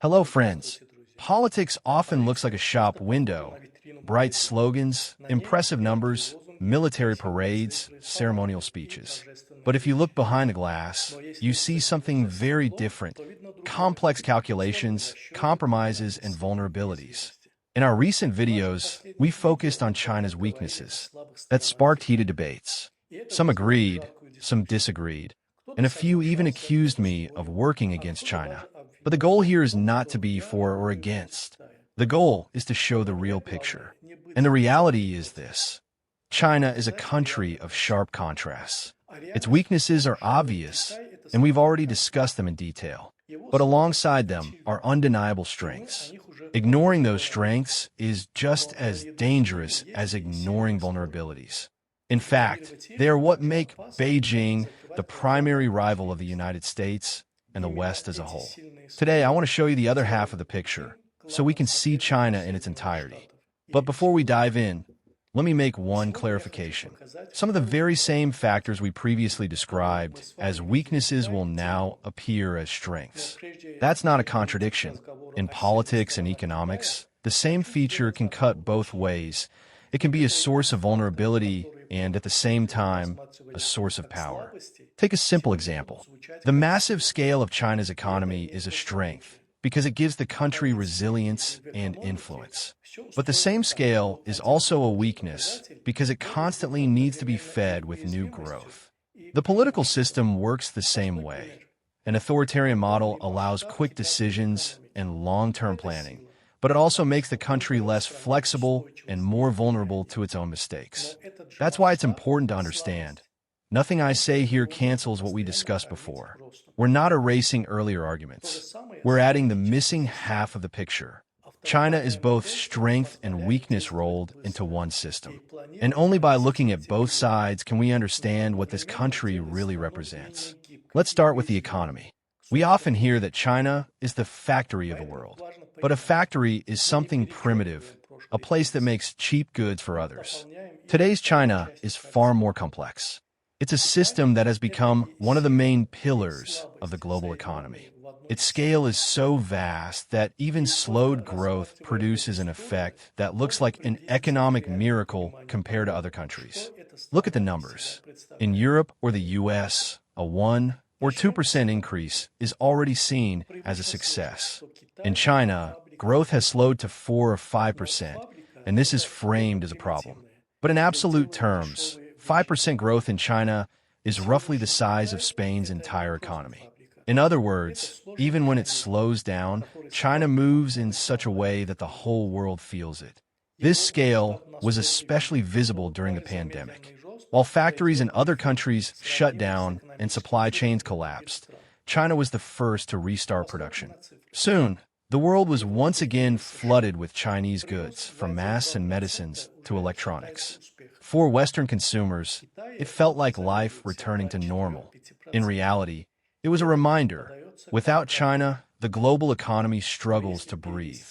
Hello, friends. Politics often looks like a shop window. Bright slogans, impressive numbers, military parades, ceremonial speeches. But if you look behind the glass, you see something very different. Complex calculations, compromises, and vulnerabilities. In our recent videos, we focused on China's weaknesses. That sparked heated debates. Some agreed, some disagreed, and a few even accused me of working against China. But the goal here is not to be for or against. The goal is to show the real picture. And the reality is this. China is a country of sharp contrasts. Its weaknesses are obvious, and we've already discussed them in detail. But alongside them are undeniable strengths. Ignoring those strengths is just as dangerous as ignoring vulnerabilities. In fact, they are what make Beijing the primary rival of the United States and the West as a whole. Today, I want to show you the other half of the picture, so we can see China in its entirety. But before we dive in, let me make one clarification. Some of the very same factors we previously described as weaknesses will now appear as strengths. That's not a contradiction. In politics and economics, the same feature can cut both ways. It can be a source of vulnerability and, at the same time, a source of power. Take a simple example. The massive scale of China's economy is a strength because it gives the country resilience and influence. But the same scale is also a weakness because it constantly needs to be fed with new growth. The political system works the same way. An authoritarian model allows quick decisions and long-term planning, but it also makes the country less flexible and more vulnerable to its own mistakes. That's why it's important to understand. Nothing I say here cancels what we discussed before. We're not erasing earlier arguments. We're adding the missing half of the picture. China is both strength and weakness rolled into one system. And only by looking at both sides can we understand what this country really represents. Let's start with the economy. We often hear that China is the factory of the world. But a factory is something primitive, a place that makes cheap goods for others. Today's China is far more complex. It's a system that has become one of the main pillars of the global economy. Its scale is so vast that even slowed growth produces an effect that looks like an economic miracle compared to other countries. Look at the numbers. In Europe or the US, a 1 or 2% increase is already seen as a success. In China, growth has slowed to 4 or 5%, and this is framed as a problem. But in absolute terms, 5% growth in China is roughly the size of Spain's entire economy. In other words, even when it slows down, China moves in such a way that the whole world feels it. This scale was especially visible during the pandemic. While factories in other countries shut down and supply chains collapsed, China was the first to restart production. Soon, the world was once again flooded with Chinese goods, from masks and medicines to electronics. For Western consumers, it felt like life returning to normal. In reality, it was a reminder. Without China, the global economy struggles to breathe.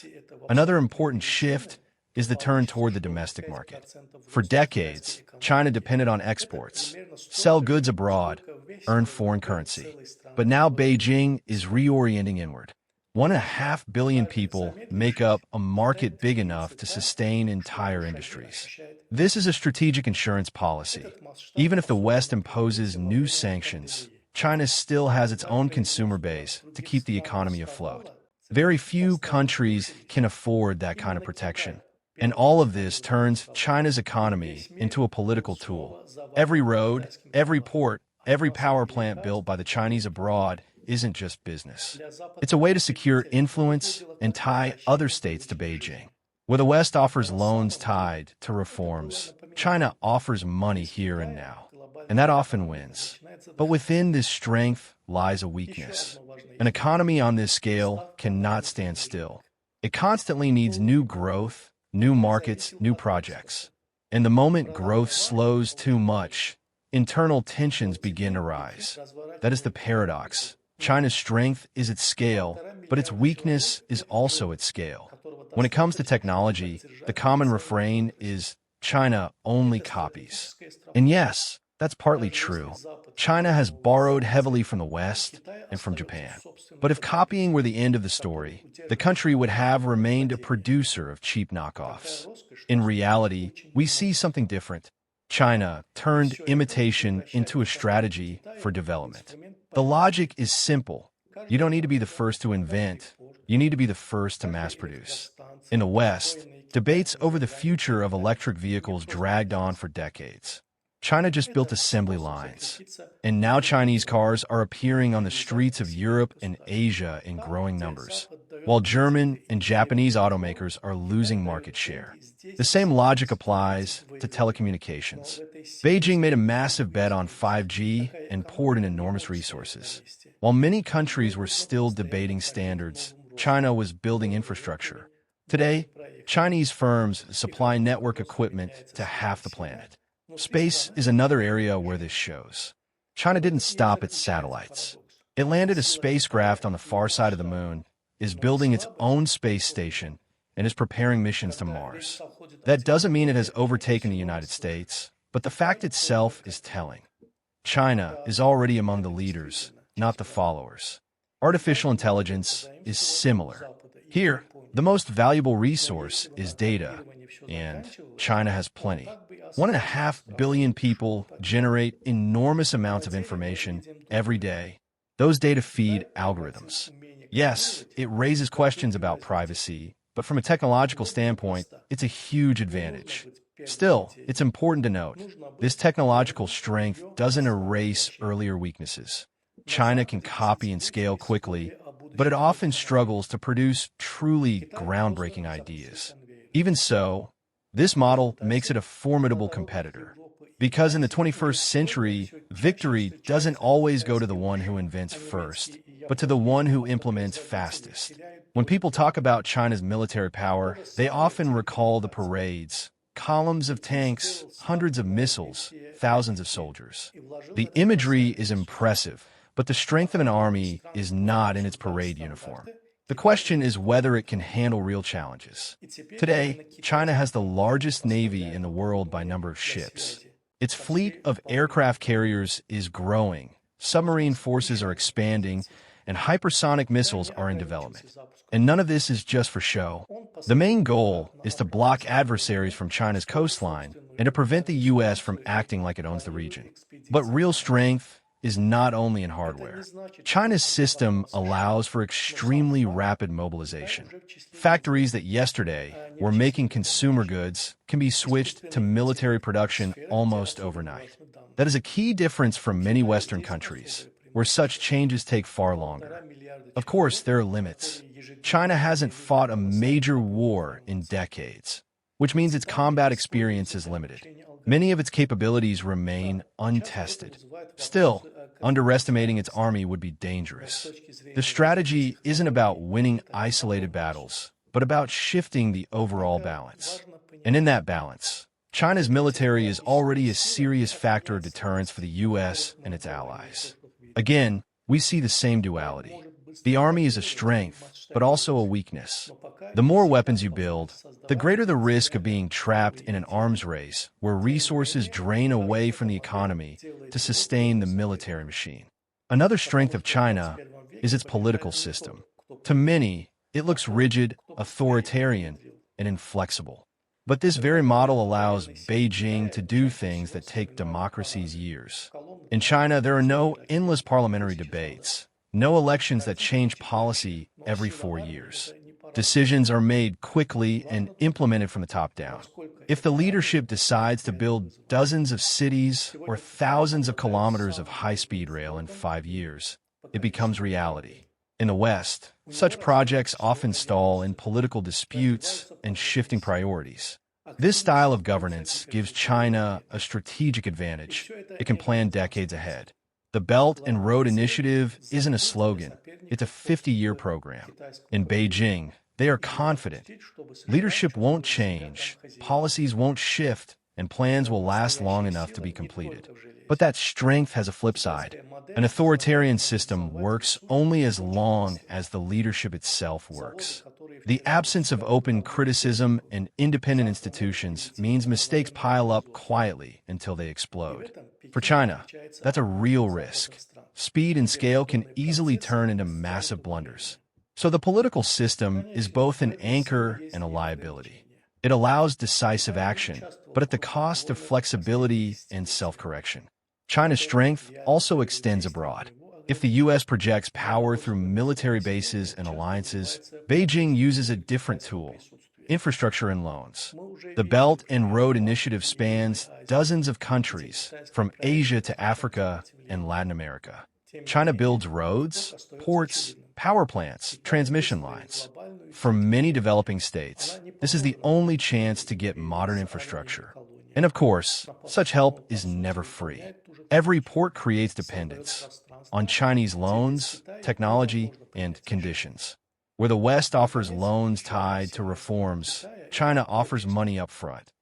Another important shift is the turn toward the domestic market. For decades, China depended on exports, sell goods abroad, earn foreign currency. But now Beijing is reorienting inward. 1.5 billion people make up a market big enough to sustain entire industries. This is a strategic insurance policy. Even if the West imposes new sanctions, China still has its own consumer base to keep the economy afloat. Very few countries can afford that kind of protection. And all of this turns China's economy into a political tool. Every road, every port, every power plant built by the Chinese abroad isn't just business. It's a way to secure influence and tie other states to Beijing. Where the West offers loans tied to reforms, China offers money here and now. And that often wins. But within this strength lies a weakness. An economy on this scale cannot stand still. It constantly needs new growth, new markets, new projects. And the moment growth slows too much, internal tensions begin to rise. That is the paradox. China's strength is its scale, but its weakness is also its scale. When it comes to technology, the common refrain is China only copies. And yes, That's partly true. China has borrowed heavily from the West and from Japan. But if copying were the end of the story, the country would have remained a producer of cheap knockoffs. In reality, we see something different. China turned imitation into a strategy for development. The logic is simple. You don't need to be the first to invent. You need to be the first to mass produce. In the West, debates over the future of electric vehicles dragged on for decades. China just built assembly lines, and now Chinese cars are appearing on the streets of Europe and Asia in growing numbers, while German and Japanese automakers are losing market share. The same logic applies to telecommunications. Beijing made a massive bet on 5G and poured in enormous resources. While many countries were still debating standards, China was building infrastructure. Today, Chinese firms supply network equipment to half the planet. Space is another area where this shows. China didn't stop at satellites. It landed a spacecraft on the far side of the moon, is building its own space station, and is preparing missions to Mars. That doesn't mean it has overtaken the United States, but the fact itself is telling. China is already among the leaders, not the followers. Artificial intelligence is similar. Here, the most valuable resource is data, and China has plenty. 1.5 billion people generate enormous amounts of information every day. Those data feed algorithms. Yes, it raises questions about privacy, but from a technological standpoint, it's a huge advantage. Still, it's important to note, this technological strength doesn't erase earlier weaknesses. China can copy and scale quickly, but it often struggles to produce truly groundbreaking ideas. Even so, this model makes it a formidable competitor. Because in the 21st century, victory doesn't always go to the one who invents first, but to the one who implements fastest. When people talk about China's military power, they often recall the parades, columns of tanks, hundreds of missiles, thousands of soldiers. The imagery is impressive, but the strength of an army is not in its parade uniform. The question is whether it can handle real challenges. Today, China has the largest navy in the world by number of ships. Its fleet of aircraft carriers is growing, submarine forces are expanding, and hypersonic missiles are in development. And none of this is just for show. The main goal is to block adversaries from China's coastline and to prevent the U.S. from acting like it owns the region. But real strength is not only in hardware. China's system allows for extremely rapid mobilization. Factories that yesterday were making consumer goods can be switched to military production almost overnight. That is a key difference from many Western countries, where such changes take far longer. Of course, there are limits. China hasn't fought a major war in decades, which means its combat experience is limited. Many of its capabilities remain untested. Still, underestimating its army would be dangerous. The strategy isn't about winning isolated battles, but about shifting the overall balance. And in that balance, China's military is already a serious factor of deterrence for the U.S. and its allies. Again, we see the same duality. The army is a strength, but also a weakness. The more weapons you build, the greater the risk of being trapped in an arms race where resources drain away from the economy to sustain the military machine. Another strength of China is its political system. To many, it looks rigid, authoritarian, and inflexible. But this very model allows Beijing to do things that take democracies years. In China, there are no endless parliamentary debates, no elections that change policy every 4 years. Decisions are made quickly and implemented from the top down. If the leadership decides to build dozens of cities or thousands of kilometers of high-speed rail in 5 years, it becomes reality. In the West, such projects often stall in political disputes and shifting priorities. This style of governance gives China a strategic advantage. It can plan decades ahead. The Belt and Road Initiative isn't a slogan, it's a 50-year program. In Beijing, they are confident. Leadership won't change, policies won't shift, and plans will last long enough to be completed. But that strength has a flip side. An authoritarian system works only as long as the leadership itself works. The absence of open criticism and independent institutions means mistakes pile up quietly until they explode. For China, that's a real risk. Speed and scale can easily turn into massive blunders. So the political system is both an anchor and a liability. It allows decisive action, but at the cost of flexibility and self-correction. China's strength also extends abroad. If the U.S. projects power through military bases and alliances, Beijing uses a different tool: infrastructure and loans. The Belt and Road Initiative spans dozens of countries, from Asia to Africa and Latin America. China builds roads, ports, power plants, transmission lines. For many developing states, this is the only chance to get modern infrastructure. And of course, such help is never free. Every port creates dependence on Chinese loans, technology, and conditions. Where the West offers loans tied to reforms, China offers money up front.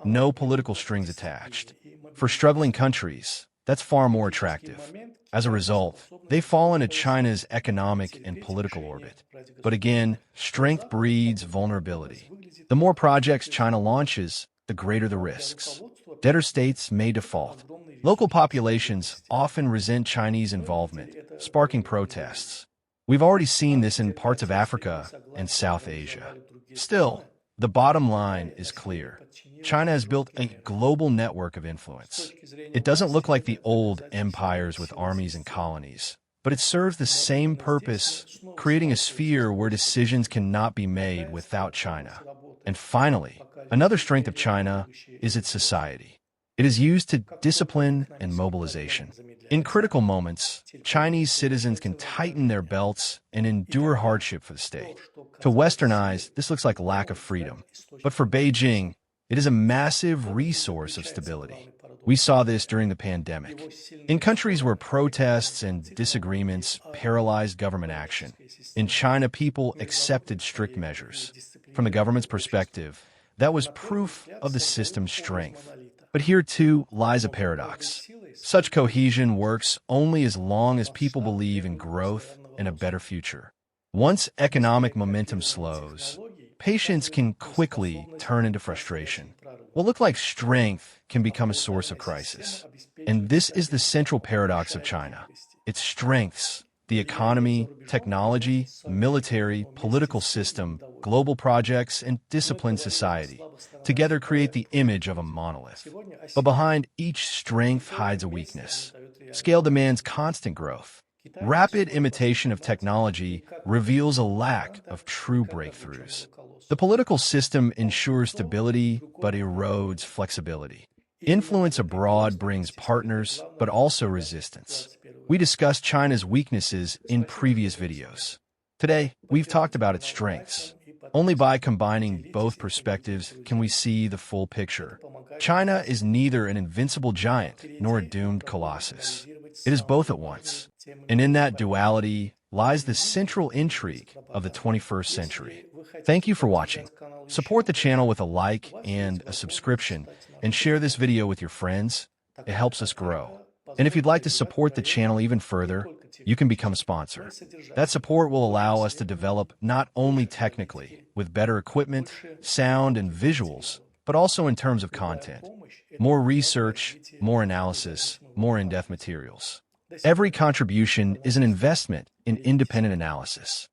No political strings attached. For struggling countries, that's far more attractive. As a result, they fall into China's economic and political orbit. But again, strength breeds vulnerability. The more projects China launches, the greater the risks. Debtor states may default. Local populations often resent Chinese involvement, sparking protests. We've already seen this in parts of Africa and South Asia. Still, the bottom line is clear. China has built a global network of influence. It doesn't look like the old empires with armies and colonies, but it serves the same purpose, creating a sphere where decisions cannot be made without China. And finally, another strength of China is its society. It is used to discipline and mobilization. In critical moments, Chinese citizens can tighten their belts and endure hardship for the state. To Western eyes, this looks like lack of freedom. But for Beijing, it is a massive resource of stability. We saw this during the pandemic. In countries where protests and disagreements paralyzed government action, in China, people accepted strict measures. From the government's perspective, that was proof of the system's strength. But here, too, lies a paradox. Such cohesion works only as long as people believe in growth and a better future. Once economic momentum slows, patience can quickly turn into frustration. What looked like strength can become a source of crisis. And this is the central paradox of China. Its strengths, the economy, technology, military, political system, global projects, and disciplined society, together create the image of a monolith. But behind each strength hides a weakness. Scale demands constant growth. Rapid imitation of technology reveals a lack of true breakthroughs. The political system ensures stability but erodes flexibility. Influence abroad brings partners but also resistance. We discussed China's weaknesses in previous videos. Today, we've talked about its strengths. Only by combining both perspectives can we see the full picture. China is neither an invincible giant nor a doomed colossus. It is both at once. And in that duality lies the central intrigue of the 21st century. Thank you for watching. Support the channel with a like and a subscription, and share this video with your friends. It helps us grow. And if you'd like to support the channel even further, you can become a sponsor. That support will allow us to develop not only technically, with better equipment, sound, and visuals, but also in terms of content. More research, more analysis, more in-depth materials. Every contribution is an investment in independent analysis.